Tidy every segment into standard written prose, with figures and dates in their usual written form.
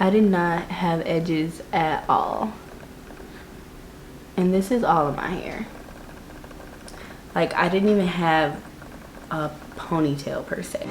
I did not have edges at all. And this is all of my hair. Like, I didn't even have a ponytail per se.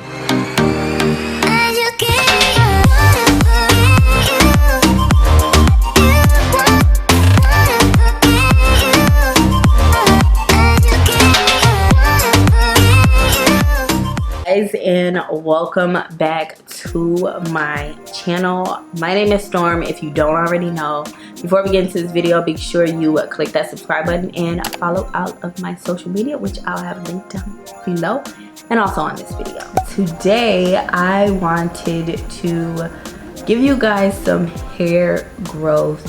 Guys, and welcome back to my channel. My name is Storm, if you don't already know. Before we get into this video, be sure you click that subscribe button and follow all of my social media, which I'll have linked down below and also on this video. Today I wanted to give you guys some hair growth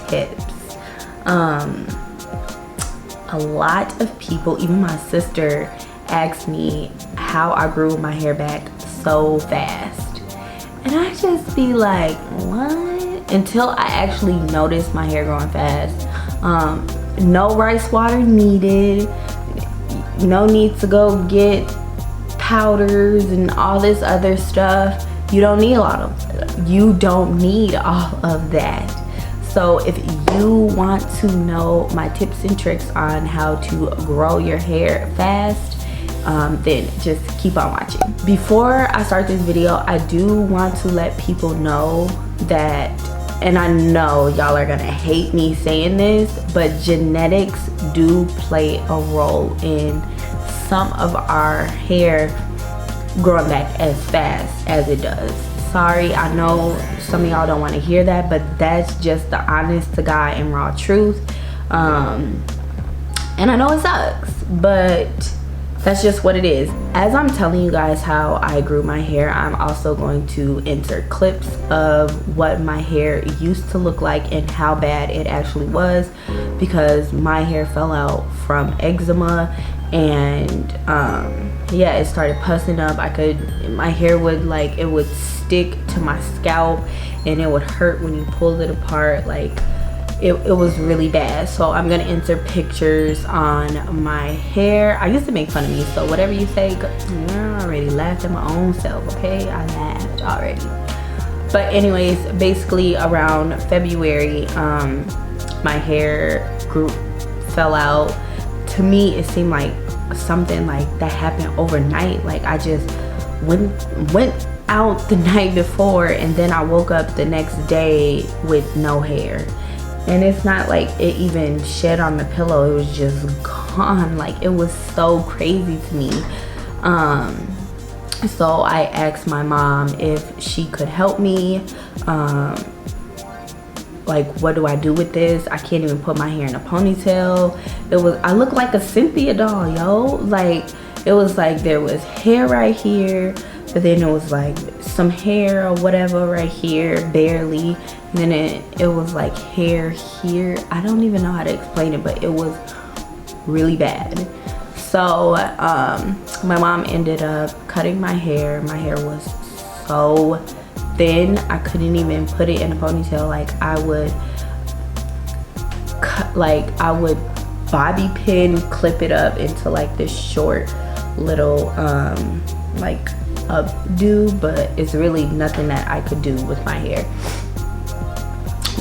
tips. A lot of people, even my sister, asked me how I grew my hair back so fast, and I just be like, what? Until I actually noticed my hair growing fast. No rice water needed, no need to go get powders and all this other stuff. You don't need all of that. So if you want to know my tips and tricks on how to grow your hair fast, then just keep on watching. Before I start this video, I do want to let people know that, and I know y'all are gonna hate me saying this, but genetics do play a role in some of our hair growing back as fast as it does. Sorry, I know some of y'all don't want to hear that, but that's just the honest to God and raw truth. And I know it sucks, but that's just what it is. As I'm telling you guys how I grew my hair, I'm also going to insert clips of what my hair used to look like and how bad it actually was, because my hair fell out from eczema, and yeah, it started pussing up. My hair would it would stick to my scalp and it would hurt when you pulled it apart. Like, it was really bad. So I'm gonna insert pictures on my hair. I used to make fun of me, so whatever you say, I already laughed at my own self, okay? I laughed already. But anyways, basically around February, my hair fell out. To me, it seemed like something like that happened overnight. Like, I just went out the night before, and then I woke up the next day with no hair. And it's not like it even shed on the pillow, it was just gone. Like, it was so crazy to me. So I asked my mom if she could help me. Like, what do I do with this? I can't even put my hair in a ponytail. I looked like a Cynthia doll, yo. Like, it was like there was hair right here, but then it was like some hair or whatever right here, barely. And then it was like hair here. I don't even know how to explain it, but it was really bad. So my mom ended up cutting my hair. My hair was so thin, I couldn't even put it in a ponytail. Like, I would bobby pin clip it up into like this short little like updo, but it's really nothing that I could do with my hair.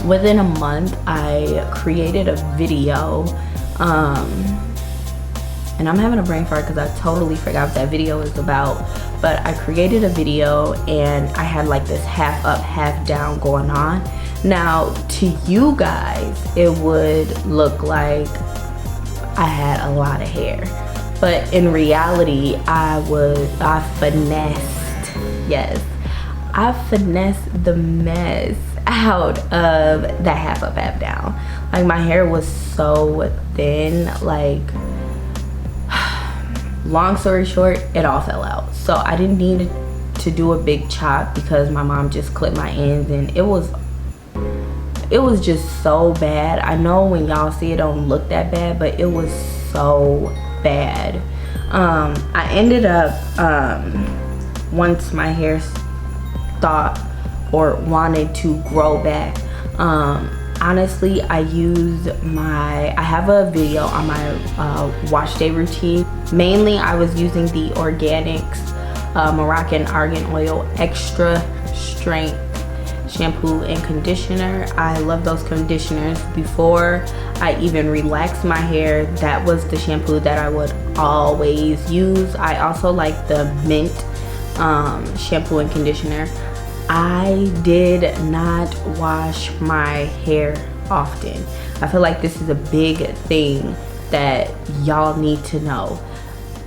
Within a month, I created a video, and I'm having a brain fart because I totally forgot what that video is about. But I created a video and I had like this half up, half down going on. Now, to you guys, it would look like I had a lot of hair, but in reality, I finessed the mess out of that half up, half down. Like, my hair was so thin. Like, long story short, it all fell out. So I didn't need to do a big chop because my mom just clipped my ends, and it was just so bad. I know when y'all see it don't look that bad, but it was so bad. I ended up once my hair thought or wanted to grow back, honestly, I have a video on my wash day routine. Mainly I was using the Organics Moroccan Argan Oil Extra Strength shampoo and conditioner. I love those conditioners. Before I even relaxed my hair, that was the shampoo that I would always use. I also like the mint shampoo and conditioner. I did not wash my hair often. I feel like this is a big thing that y'all need to know.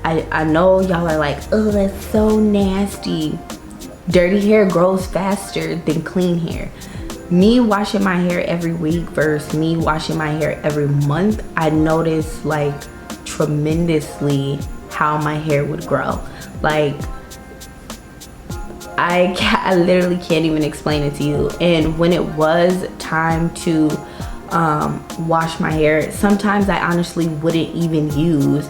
I know y'all are like, oh, that's so nasty. Dirty hair grows faster than clean hair. Me washing my hair every week versus me washing my hair every month, I noticed like tremendously how my hair would grow. Like, I literally can't even explain it to you. And when it was time to wash my hair, sometimes I honestly wouldn't even use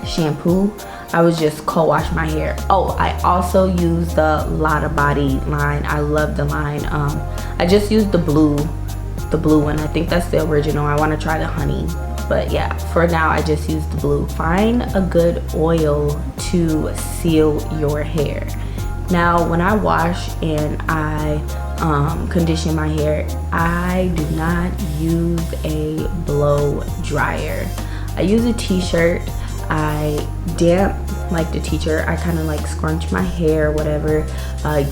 shampoo. I would just co-wash my hair. Oh, I also use the Lotta Body line. I love the line. I just used the blue one. I think that's the original. I want to try the honey, but yeah, for now I just use the blue. Find a good oil to seal your hair. Now, when I wash and I condition my hair, I do not use a blow dryer. I use a t-shirt. I damp like the teacher. I kind of like scrunch my hair, whatever,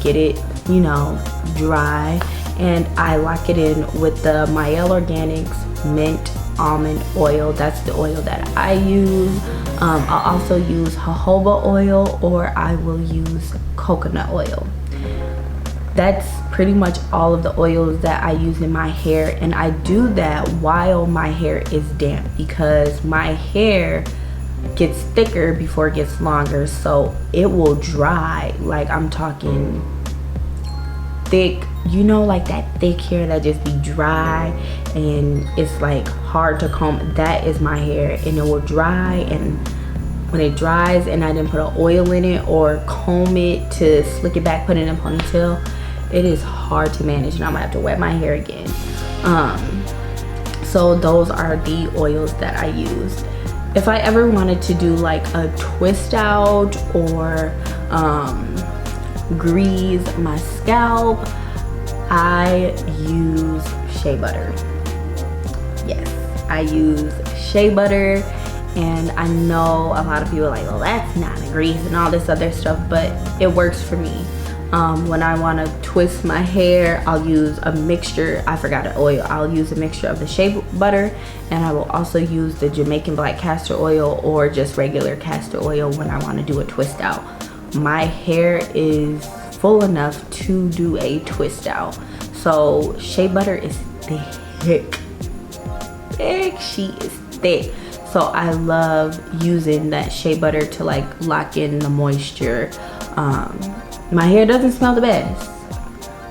get it, you know, dry, and I lock it in with the Mielle Organics Mint Almond Oil. That's the oil that I use. I'll also use jojoba oil, or I will use coconut oil. That's pretty much all of the oils that I use in my hair, and I do that while my hair is damp because my hair gets thicker before it gets longer, so it will dry. Like, I'm talking thick, you know, like that thick hair that just be dry and it's like hard to comb. That is my hair, and it will dry, and when it dries and I didn't put an oil in it or comb it to slick it back, put it in a ponytail, it is hard to manage, and I'm gonna have to wet my hair again. So those are the oils that I use. If I ever wanted to do like a twist out or grease my scalp, I use shea butter. Yes, I use shea butter, and I know a lot of people are like, well, that's not a grease and all this other stuff, but it works for me. When I want to twist my hair, I'll use a mixture. I forgot an oil. I'll use a mixture of the shea butter, and I will also use the Jamaican black castor oil or just regular castor oil when I want to do a twist out. My hair is full enough to do a twist out, so shea butter is thick. She is thick. So I love using that shea butter to like lock in the moisture. My hair doesn't smell the best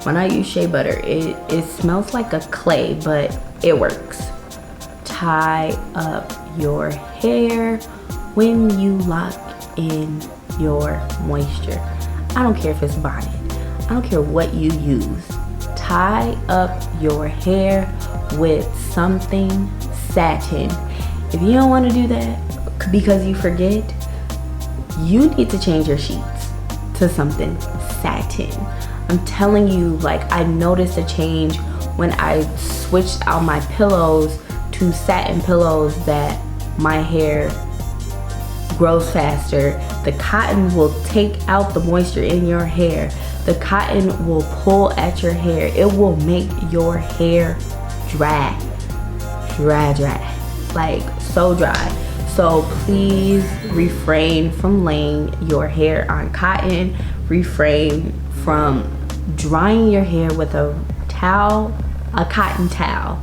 when I use shea butter. It smells like a clay, but it works. Tie up your hair when you lock in your moisture. I don't care if it's bonnet. I don't care what you use. Tie up your hair with something satin. If you don't want to do that because you forget, you need to change your sheets to something satin. I'm telling you, like, I noticed a change when I switched out my pillows to satin pillows, that my hair grows faster. The cotton will take out the moisture in your hair. The cotton will pull at your hair. It will make your hair dry, like so dry. So please refrain from laying your hair on cotton. Refrain from drying your hair with a towel, a cotton towel.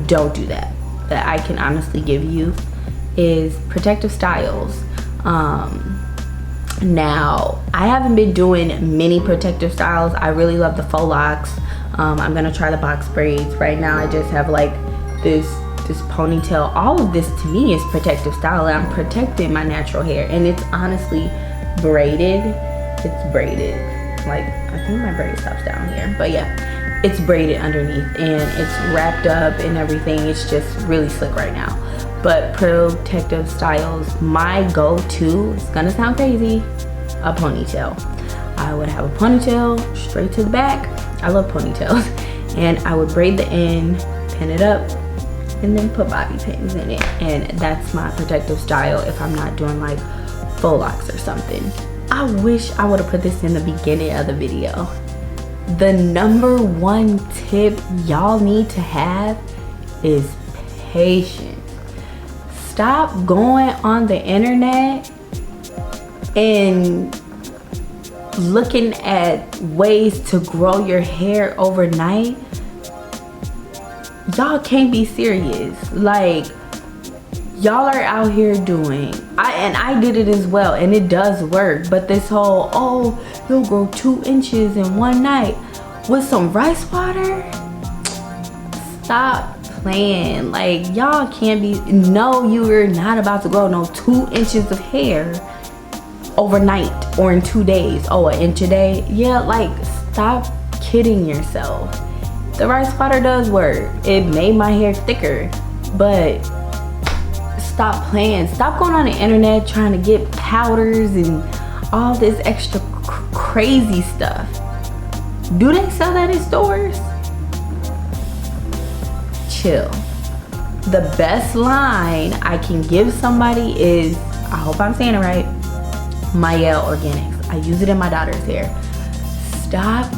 Don't do that. That I can honestly give you is protective styles. Now, I haven't been doing many protective styles. I really love the faux locks. I'm gonna try the box braids. Right now I just have like this ponytail. All of this to me is protective style. I'm protecting my natural hair, and it's honestly braided. It's braided. Like, I think my braid stops down here, but yeah, it's braided underneath and it's wrapped up and everything. It's just really slick right now. But protective styles, my go-to, it's gonna sound crazy, a ponytail. I would have a ponytail straight to the back. I love ponytails. And I would braid the end, pin it up, and then put bobby pins in it. And that's my protective style if I'm not doing like faux locks or something. I wish I would have put this in the beginning of the video. The number one tip y'all need to have is patience. Stop going on the internet and looking at ways to grow your hair overnight. Y'all can't be serious. Like, y'all are out here doing, I did it as well, and it does work, but this whole, oh, you'll grow 2 inches in one night with some rice water? Stop playing. Like, y'all can't be, no, you're not about to grow no 2 inches of hair overnight or in 2 days. Oh, an inch a day? Yeah, like, stop kidding yourself. The rice water does work. It made my hair thicker, but stop playing. Stop going on the internet trying to get powders and all this extra crazy stuff. Do they sell that in stores? Chill. The best line I can give somebody is, I hope I'm saying it right, Heyyyy Organics. I use it in my daughter's hair. Stop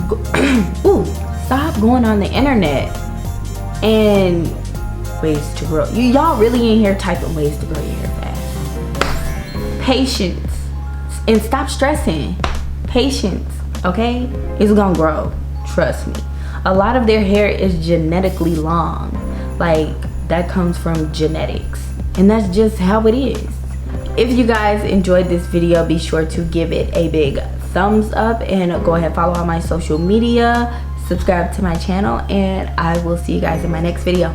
stop going on the internet and ways to grow. Y'all really ain't here typing ways to grow your hair fast. Patience. And stop stressing. Patience, okay? It's gonna grow. Trust me. A lot of their hair is genetically long. Like, that comes from genetics. And that's just how it is. If you guys enjoyed this video, be sure to give it a big thumbs up and go ahead and follow all my social media. Subscribe to my channel, and I will see you guys in my next video.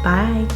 Bye.